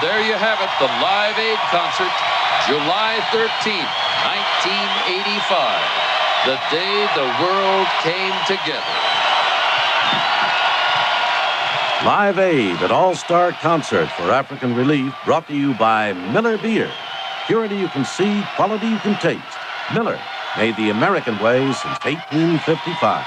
there you have it, the Live Aid concert, July 13th, 1985, the day the world came together. Live Aid, an all-star concert for African relief, brought to you by Miller Beer. Purity you can see, quality you can taste. Miller, made the American way since 1855.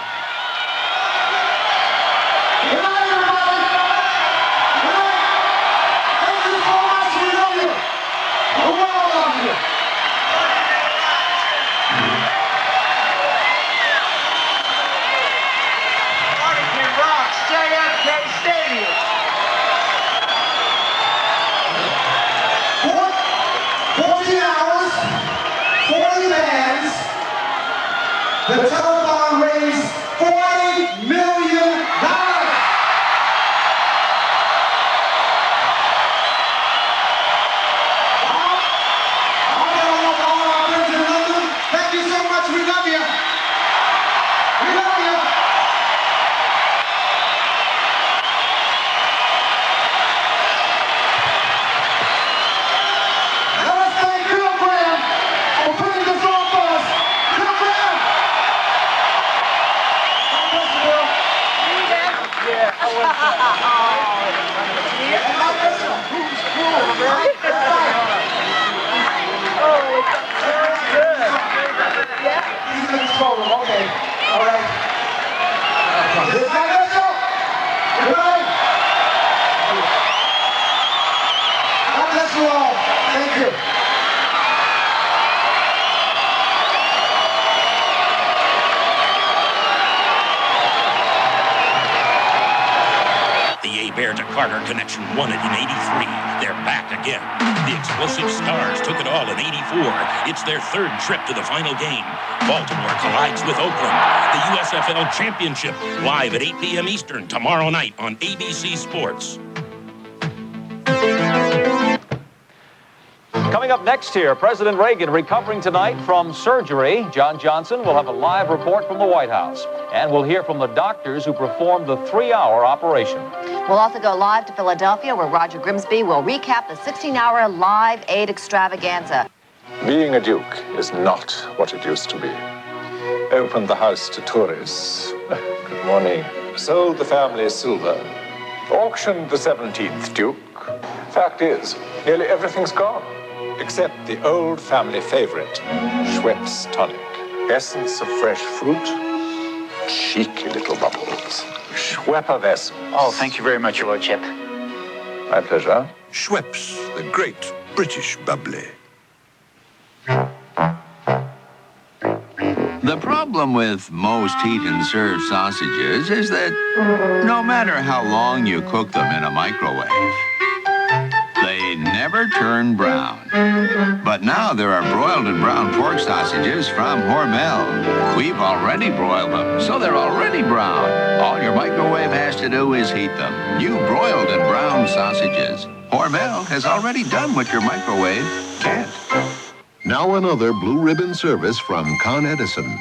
The telethon raised $40 million. Thank you so much. We love you. We love you. Now let's thank Bill Graham for putting this on for us. Bill Graham. Okay, all right. God bless you all. Thank you. The Bear to Carter connection won it in '83. They're back again. The explosive Stars took it all in '84. It's their third trip to the final game. Baltimore collides with Oakland. The USFL Championship, live at 8 p.m. Eastern tomorrow night on ABC Sports. Coming up next here, President Reagan recovering tonight from surgery. John Johnson will have a live report from the White House. And we'll hear from the doctors who performed the 3-hour operation. We'll also go live to Philadelphia, where Roger Grimsby will recap the 16-hour Live Aid extravaganza. Being a duke is not what it used to be. Opened the house to tourists. Good morning. Sold the family silver. Auctioned the 17th duke. Fact is, nearly everything's gone. Except the old family favorite, Schweppes tonic. Essence of fresh fruit. Cheeky little bubbles. Schwepperwessel. Oh, thank you very much, Your Lordship. My pleasure. Schweppes, the great British bubbly. The problem with most heat and serve sausages is that no matter how long you cook them in a microwave, they never turn brown. But now there are broiled and brown pork sausages from Hormel. We've already broiled them, so they're already brown. All your microwave has to do is heat them. New broiled and brown sausages. Hormel has already done what your microwave can't. Now another blue ribbon service from Con Edison.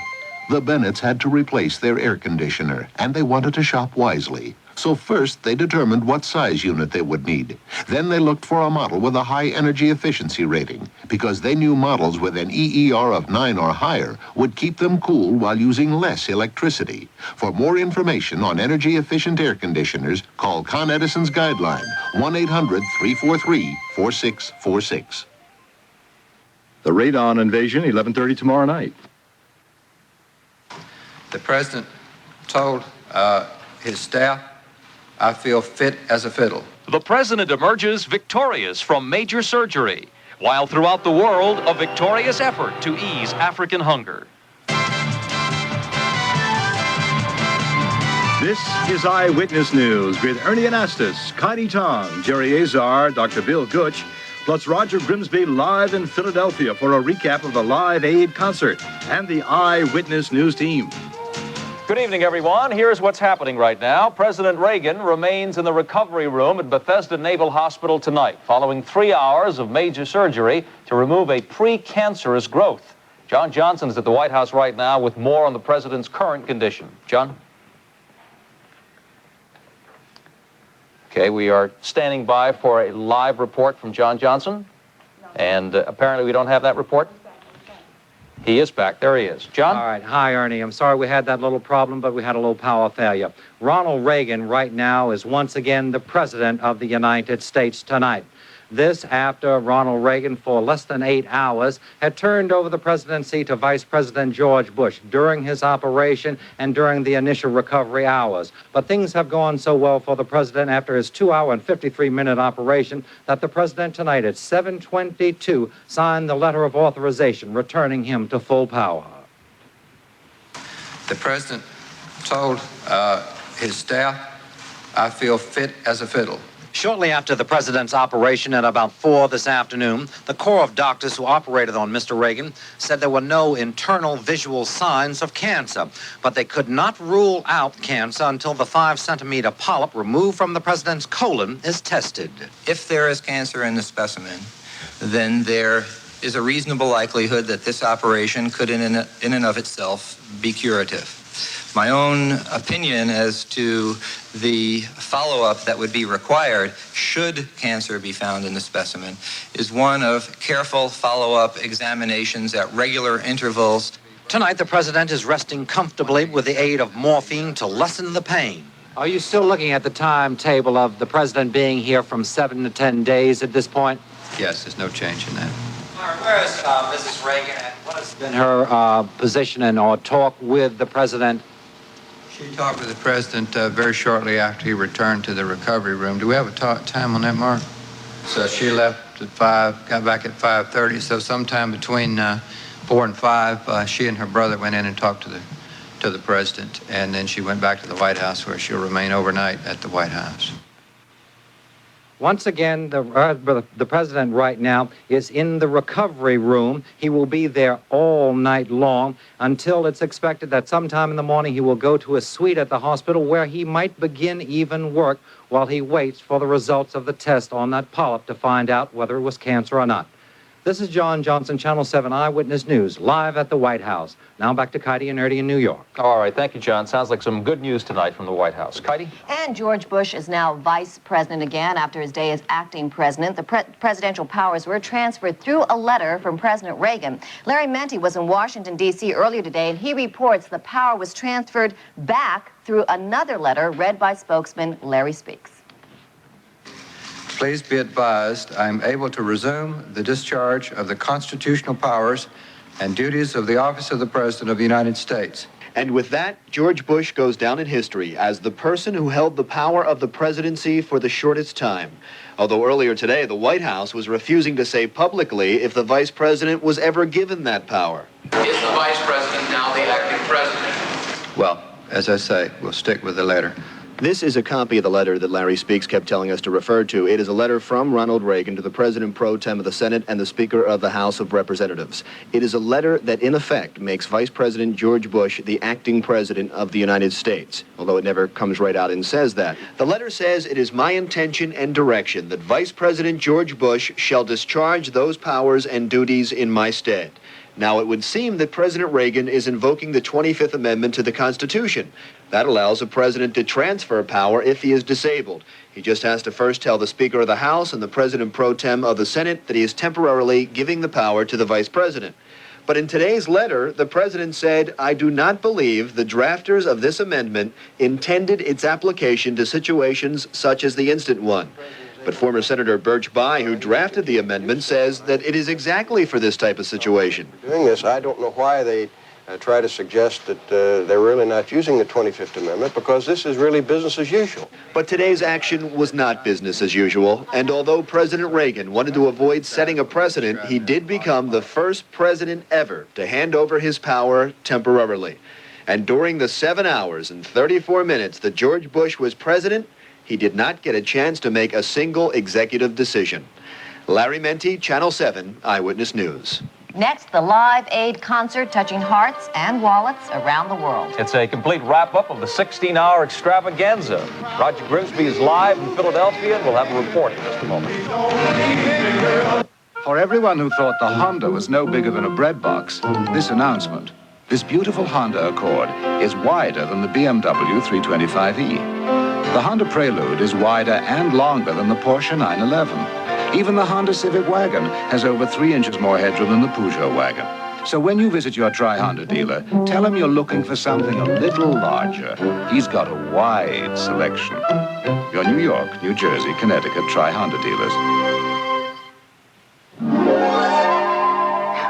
The Bennetts had to replace their air conditioner, and they wanted to shop wisely. So first, they determined what size unit they would need. Then they looked for a model with a high energy efficiency rating, because they knew models with an EER of 9 or higher would keep them cool while using less electricity. For more information on energy-efficient air conditioners, call Con Edison's guideline, 1-800-343-4646. The radon invasion, 11:30 tomorrow night. The president told his staff, I feel fit as a fiddle. The president emerges victorious from major surgery, while throughout the world, a victorious effort to ease African hunger. This is Eyewitness News with Ernie Anastas, Connie Tong, Jerry Azar, Dr. Bill Gooch, plus Roger Grimsby live in Philadelphia for a recap of the Live Aid concert and the Eyewitness News team. Good evening, everyone. Here's what's happening right now. President Reagan remains in the recovery room at Bethesda Naval Hospital tonight, following 3 hours of major surgery to remove a precancerous growth. John Johnson is at the White House right now with more on the president's current condition. John? Okay, we are standing by for a live report from John Johnson, and apparently we don't have that report. He is back. There he is. John? All right. Hi, Ernie. I'm sorry we had that little problem, but we had a little power failure. Ronald Reagan right now is once again the President of the United States tonight. This after Ronald Reagan, for less than 8 hours, had turned over the presidency to Vice President George Bush during his operation and during the initial recovery hours. But things have gone so well for the president after his 2-hour and 53-minute operation that the president tonight at 7:22 signed the letter of authorization, returning him to full power. The president told his staff, "I feel fit as a fiddle." Shortly after the president's operation at about 4 this afternoon, the Corps of doctors who operated on Mr. Reagan said there were no internal visual signs of cancer, but they could not rule out cancer until the 5-centimeter polyp removed from the president's colon is tested. If there is cancer in the specimen, then there is a reasonable likelihood that this operation could in and of itself be curative. My own opinion as to the follow-up that would be required should cancer be found in the specimen is one of careful follow-up examinations at regular intervals. Tonight, the president is resting comfortably with the aid of morphine to lessen the pain. Are you still looking at the timetable of the president being here from 7 to 10 days at this point? Yes, there's no change in that. Where is Mrs. Reagan, and what has been her position and or talk with the president? She talked with the president very shortly after he returned to the recovery room. Do we have a time on that, Mark? So she left at 5, got back at 5:30. So sometime between 4 and 5, she and her brother went in and talked to the president, and then she went back to the White House, where she'll remain overnight at the White House. Once again, the president right now is in the recovery room. He will be there all night long until it's expected that sometime in the morning he will go to a suite at the hospital where he might begin even work while he waits for the results of the test on that polyp to find out whether it was cancer or not. This is John Johnson, Channel 7 Eyewitness News, live at the White House. Now back to Katie and Ernie in New York. All right, thank you, John. Sounds like some good news tonight from the White House. Katie? And George Bush is now vice president again after his day as acting president. The presidential powers were transferred through a letter from President Reagan. Larry Menti was in Washington, D.C. earlier today, and he reports the power was transferred back through another letter read by spokesman Larry Speaks. Please be advised, I am able to resume the discharge of the constitutional powers and duties of the office of the President of the United States. And with that, George Bush goes down in history as the person who held the power of the presidency for the shortest time. Although earlier today, the White House was refusing to say publicly if the vice president was ever given that power. Is the vice president now the acting president? Well, as I say, we'll stick with the letter. This is a copy of the letter that Larry Speaks kept telling us to refer to. It is a letter from Ronald Reagan to the President pro tem of the Senate and the Speaker of the House of Representatives. It is a letter that, in effect, makes Vice President George Bush the acting president of the United States, although it never comes right out and says that. The letter says, "It is my intention and direction that Vice President George Bush shall discharge those powers and duties in my stead." Now, it would seem that President Reagan is invoking the 25th Amendment to the Constitution. That allows a president to transfer power if he is disabled. He just has to first tell the Speaker of the House and the President pro tem of the Senate that he is temporarily giving the power to the Vice President. But in today's letter, the President said, "I do not believe the drafters of this amendment intended its application to situations such as the instant one." But former Senator Birch Bayh, who drafted the amendment, says that it is exactly for this type of situation. Doing this, I don't know why they try to suggest that they're really not using the 25th Amendment, because this is really business as usual. But today's action was not business as usual, and although President Reagan wanted to avoid setting a precedent, he did become the first president ever to hand over his power temporarily. And during the 7 hours and 34 minutes that George Bush was president, he did not get a chance to make a single executive decision. Larry Menti, Channel 7 Eyewitness News. Next, the Live Aid concert touching hearts and wallets around the world. It's a complete wrap-up of the 16-hour extravaganza. Roger Grimsby is live in Philadelphia, and we'll have a report in just a moment. For everyone who thought the Honda was no bigger than a bread box, this announcement. This beautiful Honda Accord is wider than the BMW 325e. The Honda Prelude is wider and longer than the Porsche 911. Even the Honda Civic wagon has over 3 inches more headroom than the Peugeot wagon. So when you visit your Tri-Honda dealer, tell him you're looking for something a little larger. He's got a wide selection. Your New York, New Jersey, Connecticut Tri-Honda dealers.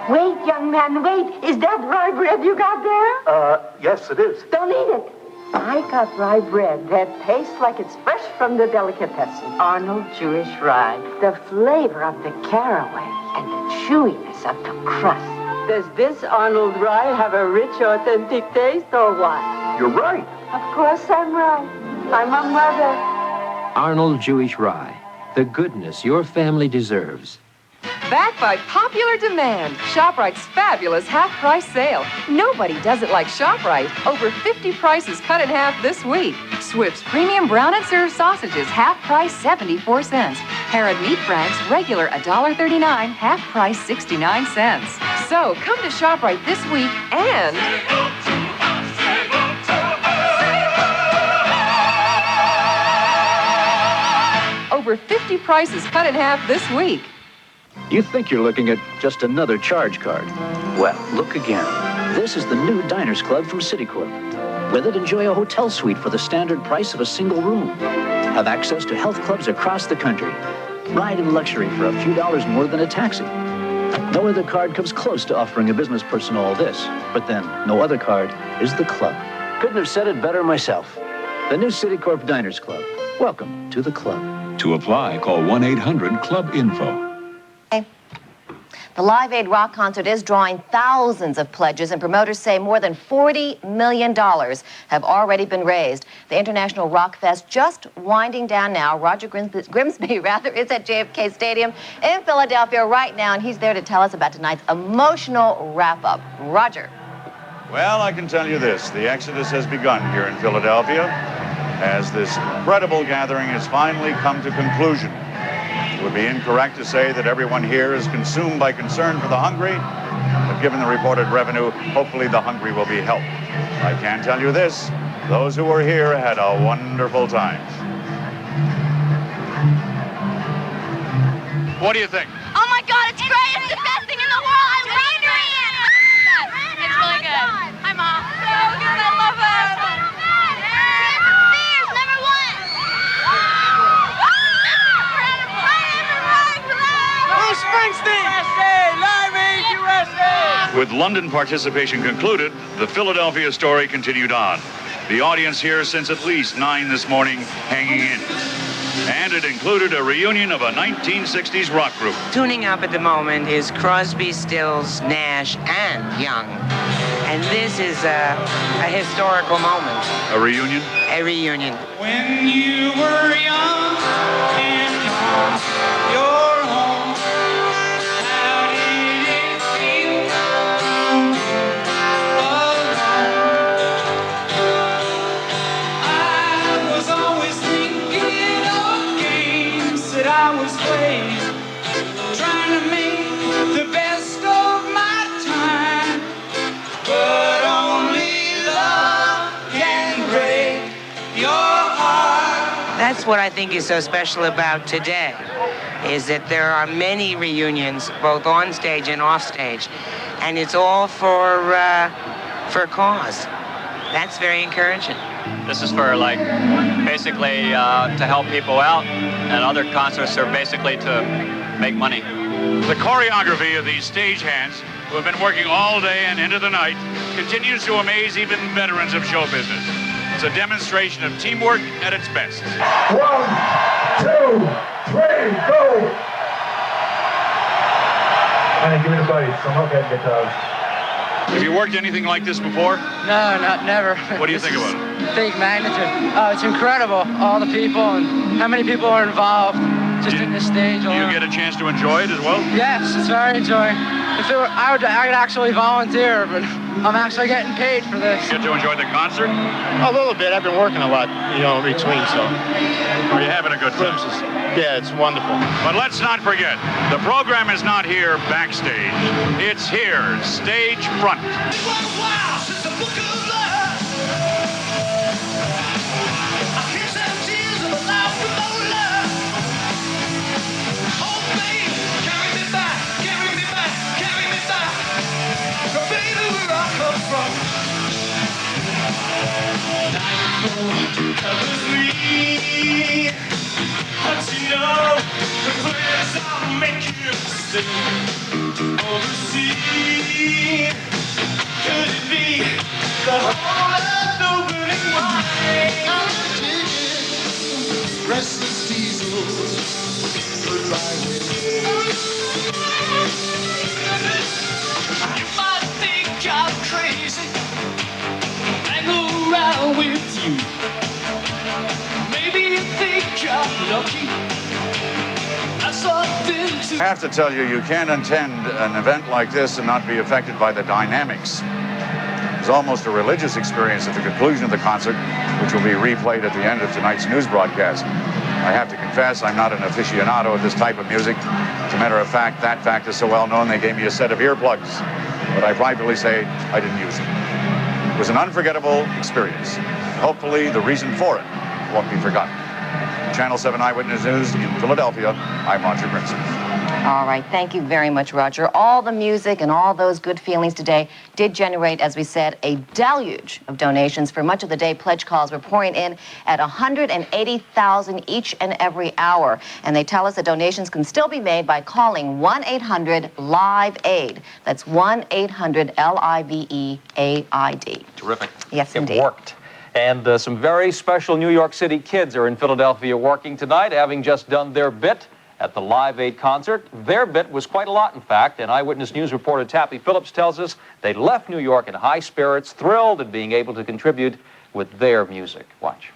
Wait, young man, wait. Is that rye bread you got there? Yes, it is. Don't eat it. I got rye bread that tastes like it's fresh from the delicatessen. Arnold Jewish rye. The flavor of the caraway and the chewiness of the crust. Does this Arnold Rye have a rich, authentic taste or what? You're right. Of course I'm right. I'm a mother. Arnold Jewish Rye. The goodness your family deserves. Backed by popular demand, ShopRite's fabulous half-price sale. Nobody does it like ShopRite. Over 50 prices cut in half this week. Swift's premium brown and served sausages, half price 74 cents. Harrod Meat Franks, regular $1.39, half price 69 cents. So come to ShopRite this week and... Over 50 prices cut in half this week. You think you're looking at just another charge card. Well, look again. This is the new Diners Club from Citicorp. With it, enjoy a hotel suite for the standard price of a single room. Have access to health clubs across the country. Ride in luxury for a few dollars more than a taxi. No other card comes close to offering a business person all this. But then, no other card is the club. Couldn't have said it better myself. The new Citicorp Diners Club. Welcome to the club. To apply, call 1-800-CLUB-INFO. The Live Aid rock concert is drawing thousands of pledges, and promoters say more than $40 million have already been raised. The International Rock Fest just winding down now. Roger Grimsby is at JFK Stadium in Philadelphia right now, and he's there to tell us about tonight's emotional wrap-up. Roger. Well, I can tell you this. The exodus has begun here in Philadelphia as this incredible gathering has finally come to conclusion. It would be incorrect to say that everyone here is consumed by concern for the hungry, but given the reported revenue, hopefully the hungry will be helped. I can tell you this, those who were here had a wonderful time. What do you think? Oh my God, it's great! It's the best thing in the world! I love it! It's really good. Hi, Mom. So good, I love it! Beers, number one! Bruce Springsteen! USA! Live Aid USA! With London participation concluded, the Philadelphia story continued on. The audience here since at least 9 this morning hanging in. And it included a reunion of a 1960s rock group. Tuning up at the moment is Crosby, Stills, Nash, and Young. And this is a historical moment. A reunion? A reunion. When you were young and your home, how did it feel? I was always thinking of games that I was playing, trying to make the best of my time, but only love can break your heart. That's what I think is so special about today, is that there are many reunions, both on stage and off stage, and it's all for a cause. That's very encouraging. This is for, like, basically to help people out, and other concerts are basically to make money. The choreography of these stagehands, who have been working all day and into the night, continues to amaze even veterans of show business. It's a demonstration of teamwork at its best. 1, 2, 3, go! And give me the bass. I'm not getting guitars. Have you worked anything like this before? No, never. What do you think about it? Big magnitude. Oh, it's incredible. All the people and how many people are involved just in this stage. Do you get a chance to enjoy it as well? Yes, it's very enjoying. If it were, I would actually volunteer, but I'm actually getting paid for this. Get to enjoy the concert? A little bit. I've been working a lot, in between, so. Are you having a good time? Yeah, it's wonderful. But let's not forget, the program is not here backstage. It's here, stage front. Wow, since the book of love, I can't racing overseas. Could it be the whole of the winning wine? I'm digging restless diesels. Goodbye, you might think I'm crazy. Hang around with you. Maybe you think I'm lucky. I have to tell you, you can't attend an event like this and not be affected by the dynamics. It's almost a religious experience at the conclusion of the concert, which will be replayed at the end of tonight's news broadcast. I have to confess, I'm not an aficionado of this type of music. As a matter of fact, that fact is so well known, they gave me a set of earplugs. But I privately say I didn't use them. It was an unforgettable experience. Hopefully, the reason for it won't be forgotten. Channel 7 Eyewitness News in Philadelphia, I'm Roger Grimson. All right, thank you very much, Roger. All the music and all those good feelings today did generate, as we said, a deluge of donations. For much of the day, pledge calls were pouring in at 180,000 each and every hour. And they tell us that donations can still be made by calling 1-800-LIVE-AID. That's 1-800-LIVE-AID. Terrific. Yes, indeed. It worked. And some very special New York City kids are in Philadelphia working tonight, having just done their bit at the Live Aid concert. Their bit was quite a lot, in fact, and Eyewitness News reporter Tappy Phillips tells us they left New York in high spirits, thrilled at being able to contribute with their music. Watch.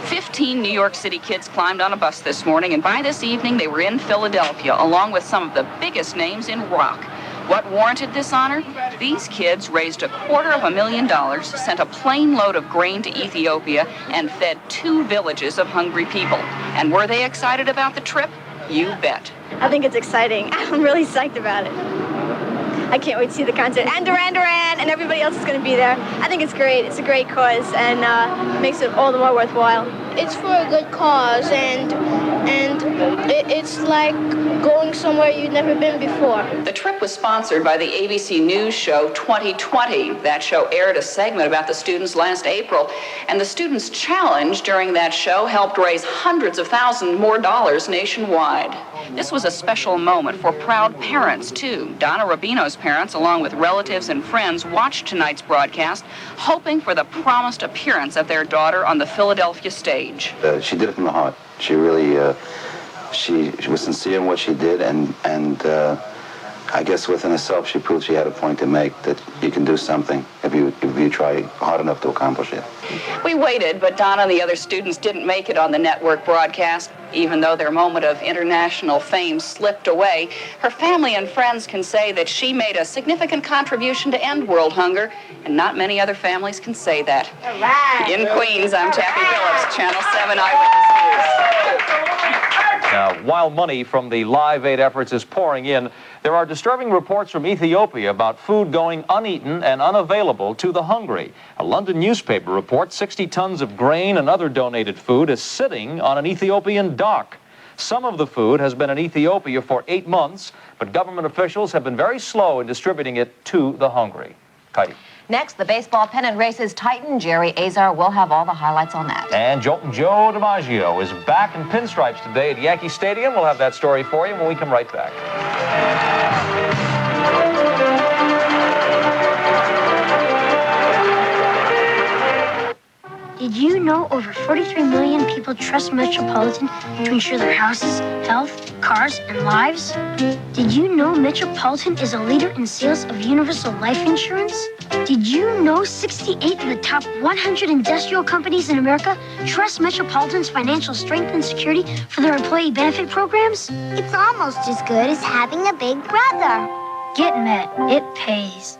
15 New York City kids climbed on a bus this morning, and by this evening they were in Philadelphia, along with some of the biggest names in rock. What warranted this honor? These kids raised $250,000, sent a plane load of grain to Ethiopia, and fed 2 villages of hungry people. And were they excited about the trip? You bet. I think it's exciting. I'm really psyched about it. I can't wait to see the concert. And Duran Duran and everybody else is going to be there. I think it's great. It's a great cause and makes it all the more worthwhile. It's for a good cause, and it's like going somewhere you've never been before. The trip was sponsored by the ABC News show 2020. That show aired a segment about the students last April, and the Students' Challenge during that show helped raise hundreds of thousands more dollars nationwide. This was a special moment for proud parents, too. Donna Rubino's parents, along with relatives and friends, watched tonight's broadcast, hoping for the promised appearance of their daughter on the Philadelphia stage. She did it from the heart. She really, she was sincere in what she did, and I guess within herself she proved she had a point to make, that you can do something if you try hard enough to accomplish it. We waited, but Donna and the other students didn't make it on the network broadcast. Even though their moment of international fame slipped away, her family and friends can say that she made a significant contribution to end world hunger, and not many other families can say that. In Queens, I'm Tappy Phillips, Channel 7 Eyewitness News. Now, while money from the Live Aid efforts is pouring in, there are disturbing reports from Ethiopia about food going uneaten and unavailable to the hungry. A London newspaper reports 60 tons of grain and other donated food is sitting on an Ethiopian dock. Some of the food has been in Ethiopia for 8 months, but government officials have been very slow in distributing it to the hungry. Heidi. Next, the baseball pennant races titan. Jerry Azar will have all the highlights on that. And Joe DiMaggio is back in pinstripes today at Yankee Stadium. We'll have that story for you when we come right back. Did you know over 43 million people trust Metropolitan to insure their houses, health, cars, and lives? Did you know Metropolitan is a leader in sales of universal life insurance? Did you know 68 of the top 100 industrial companies in America trust Metropolitan's financial strength and security for their employee benefit programs? It's almost as good as having a big brother. Get Met. It pays.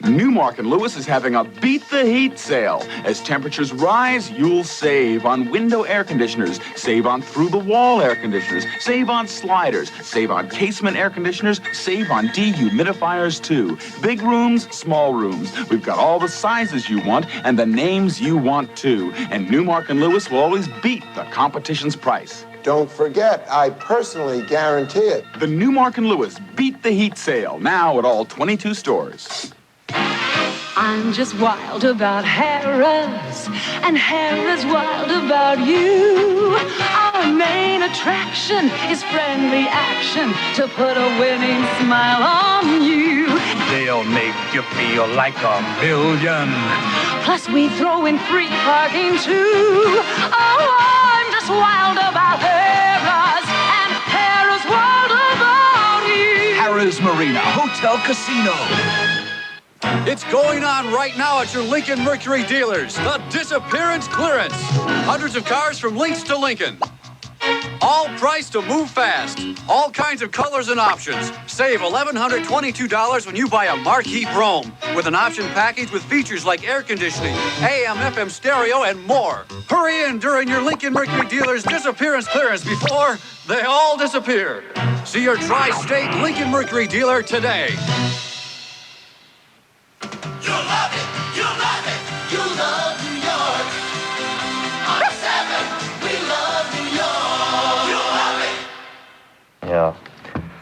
Newmark & Lewis is having a Beat the Heat sale. As temperatures rise, you'll save on window air conditioners, save on through-the-wall air conditioners, save on sliders, save on casement air conditioners, save on dehumidifiers, too. Big rooms, small rooms. We've got all the sizes you want and the names you want, too. And Newmark & Lewis will always beat the competition's price. Don't forget, I personally guarantee it. The Newmark & Lewis Beat the Heat sale, now at all 22 stores. I'm just wild about Harrah's, and Harrah's wild about you. Our main attraction is friendly action to put a winning smile on you. They'll make you feel like a million. Plus we throw in free parking too. Oh, I'm just wild about Harrah's, and Harrah's wild about you. Harrah's Marina Hotel Casino. It's going on right now at your Lincoln Mercury dealers. The disappearance clearance. Hundreds of cars from Lynx to Lincoln. All priced to move fast. All kinds of colors and options. Save $1,122 when you buy a Marquee Brougham with an option package with features like air conditioning, AM, FM stereo, and more. Hurry in during your Lincoln Mercury dealers disappearance clearance before they all disappear. See your tri-state Lincoln Mercury dealer today. You love it, you love it, you love New York. On 7, we love New York. You love it. Yeah.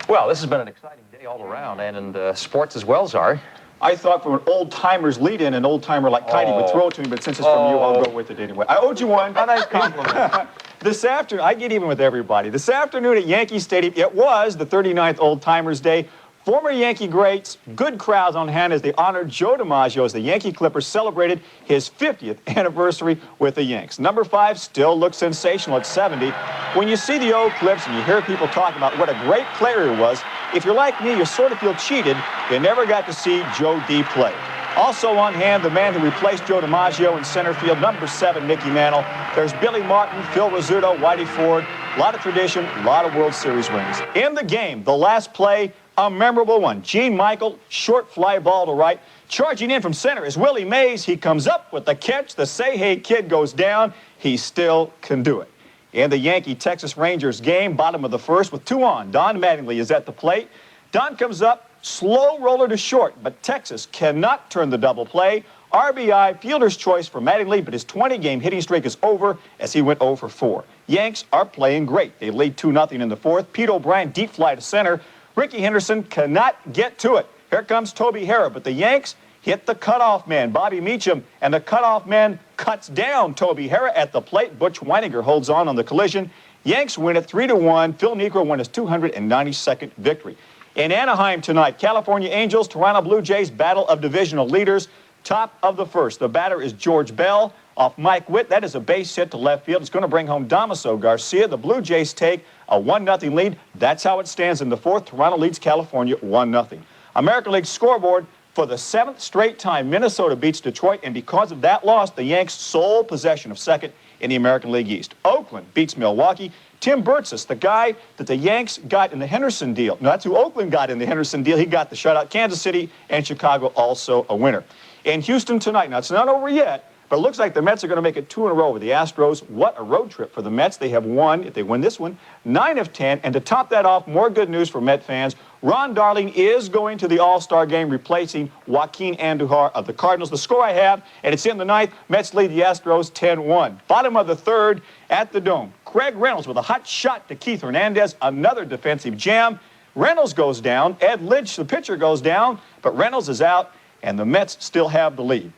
Well, this has been an exciting day all around, and in sports as well, Czar. I thought from an old-timer's lead-in, an old-timer like Heidi would throw it to me, but since it's from you, I'll go with it anyway. I owed you one. A nice compliment. This afternoon, I get even with everybody. This afternoon at Yankee Stadium, it was the 39th Old-Timers Day. Former Yankee greats, good crowds on hand as they honored Joe DiMaggio as the Yankee Clippers celebrated his 50th anniversary with the Yanks. Number 5 still looks sensational at 70. When you see the old clips and you hear people talk about what a great player he was, if you're like me, you sort of feel cheated. You never got to see Joe D play. Also on hand, the man who replaced Joe DiMaggio in center field, number 7, Mickey Mantle. There's Billy Martin, Phil Rizzuto, Whitey Ford. A lot of tradition, a lot of World Series rings. In the game, the last play, a memorable one. Gene Michael, short fly ball to right. Charging in from center is Willie Mays. He comes up with the catch. The say hey kid goes down. He still can do it. In the Yankee-Texas Rangers game, bottom of the first with 2 on. Don Mattingly is at the plate. Don comes up, slow roller to short, but Texas cannot turn the double play. RBI, fielder's choice for Mattingly, but his 20-game hitting streak is over as he went 0 for 4. Yanks are playing great. They lead 2-0 in the fourth. Pete O'Brien deep fly to center. Ricky Henderson cannot get to it. Here comes Toby Harrah, but the Yanks hit the cutoff man, Bobby Meacham, and the cutoff man cuts down Toby Harrah at the plate. Butch Weininger holds on the collision. Yanks win it 3-1. Phil Niekro won his 292nd victory. In Anaheim tonight, California Angels, Toronto Blue Jays, battle of divisional leaders. Top of the first. The batter is George Bell off Mike Witt. That is a base hit to left field. It's going to bring home Damaso Garcia. The Blue Jays take a 1-0 lead. That's how it stands in the fourth. Toronto leads California 1-0. American League scoreboard, for the 7th straight time, Minnesota beats Detroit, and because of that loss, the Yanks' sole possession of second in the American League East. Oakland beats Milwaukee. Tim Burtsis, the guy that the Yanks got in the Henderson deal. No, that's who Oakland got in the Henderson deal. He got the shutout. Kansas City and Chicago also a winner. In Houston tonight, now it's not over yet, but it looks like the Mets are going to make it 2 in a row with the Astros. What a road trip for the Mets. They have won, if they win this one, 9 of 10. And to top that off, more good news for Met fans. Ron Darling is going to the All-Star game, replacing Joaquin Andujar of the Cardinals. The score I have, and it's in the 9th, Mets lead the Astros 10-1. Bottom of the 3rd at the Dome. Craig Reynolds with a hot shot to Keith Hernandez, another defensive jam. Reynolds goes down. Ed Lynch, the pitcher, goes down, but Reynolds is out, and the Mets still have the lead.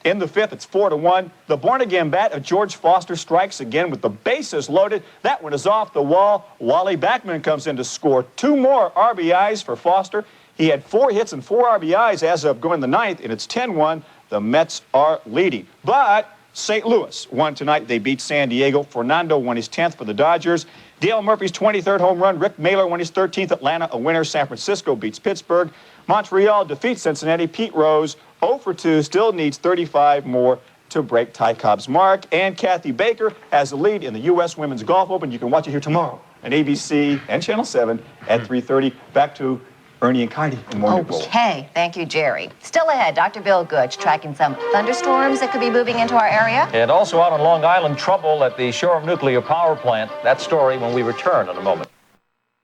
In the 5th, it's 4-1. The born-again bat of George Foster strikes again with the bases loaded. That one is off the wall. Wally Backman comes in to score 2 more RBIs for Foster. He had 4 hits and 4 RBIs as of going the 9th, and it's 10-1. The Mets are leading. But St. Louis won tonight. They beat San Diego. Fernando won his 10th for the Dodgers. Dale Murphy's 23rd home run. Rick Mailer won his 13th. Atlanta a winner. San Francisco beats Pittsburgh. Montreal defeats Cincinnati. Pete Rose, 0 for 2, still needs 35 more to break Ty Cobb's mark. And Kathy Baker has the lead in the U.S. Women's Golf Open. You can watch it here tomorrow on ABC and Channel 7 at 3:30. Back to Ernie and Heidi in Morning Bowl. Okay, thank you, Jerry. Still ahead, Dr. Bill Gooch tracking some thunderstorms that could be moving into our area. And also out on Long Island, trouble at the Shore Nuclear Power Plant. That story when we return in a moment.